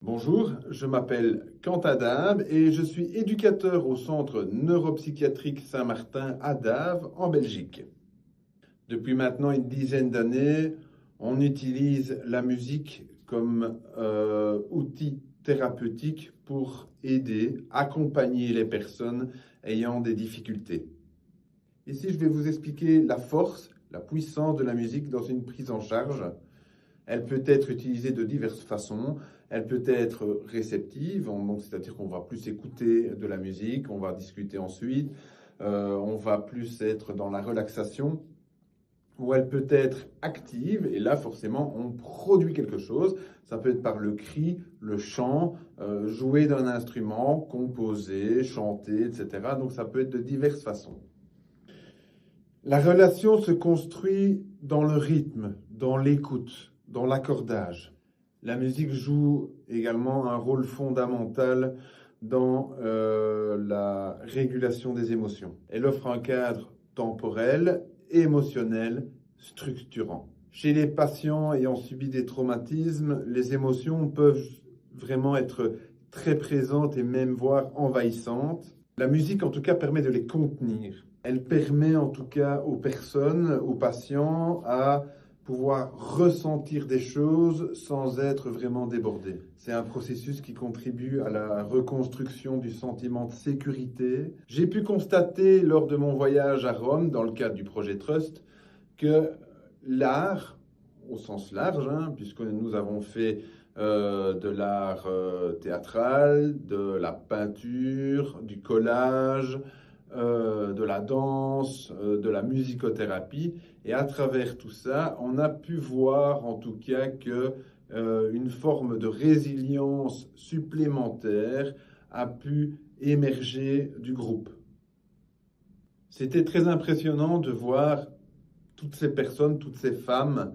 Bonjour, je m'appelle Quentin Dave et je suis éducateur au centre neuropsychiatrique Saint-Martin à Dave, en Belgique. Depuis maintenant une dizaine d'années, on utilise la musique comme outil thérapeutique pour aider, accompagner les personnes ayant des difficultés. Ici, je vais vous expliquer la force, la puissance de la musique dans une prise en charge. Elle peut être utilisée de diverses façons. Elle peut être réceptive, donc c'est-à-dire qu'on va plus écouter de la musique, on va discuter ensuite, on va plus être dans la relaxation. Ou elle peut être active, et là forcément on produit quelque chose. Ça peut être par le cri, le chant, jouer d'un instrument, composer, chanter, etc. Donc ça peut être de diverses façons. La relation se construit dans le rythme, dans l'écoute, dans l'accordage. La musique joue également un rôle fondamental dans la régulation des émotions. Elle offre un cadre temporel, émotionnel, structurant. Chez les patients ayant subi des traumatismes, les émotions peuvent vraiment être très présentes et même voire envahissantes. La musique, en tout cas, permet de les contenir. Elle permet, en tout cas, aux personnes, aux patients, à pouvoir ressentir des choses sans être vraiment débordé. C'est un processus qui contribue à la reconstruction du sentiment de sécurité. J'ai pu constater lors de mon voyage à Rome, dans le cadre du projet Trust, que l'art, au sens large, puisque nous avons fait de l'art théâtral, de la peinture, du collage, de la danse, de la musicothérapie. Et à travers tout ça, on a pu voir en tout cas que une forme de résilience supplémentaire a pu émerger du groupe. C'était très impressionnant de voir toutes ces personnes, toutes ces femmes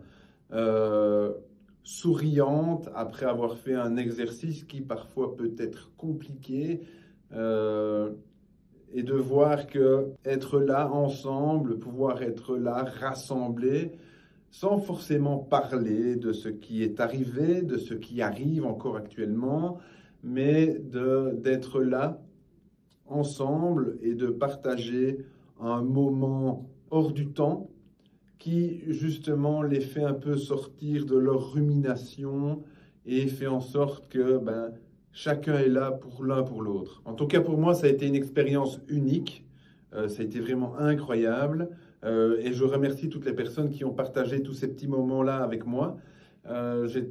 souriantes après avoir fait un exercice qui parfois peut être compliqué. Et de voir que être là ensemble, pouvoir être là rassemblés, sans forcément parler de ce qui est arrivé, de ce qui arrive encore actuellement, mais d'être là ensemble et de partager un moment hors du temps qui justement les fait un peu sortir de leur rumination et fait en sorte que chacun est là pour l'un pour l'autre. En tout cas, pour moi, ça a été une expérience unique. Ça a été vraiment incroyable. Et je remercie toutes les personnes qui ont partagé tous ces petits moments-là avec moi. Il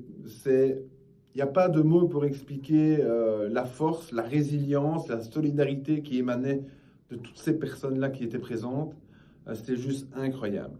n'y a pas de mots pour expliquer la force, la résilience, la solidarité qui émanait de toutes ces personnes-là qui étaient présentes. C'était juste incroyable.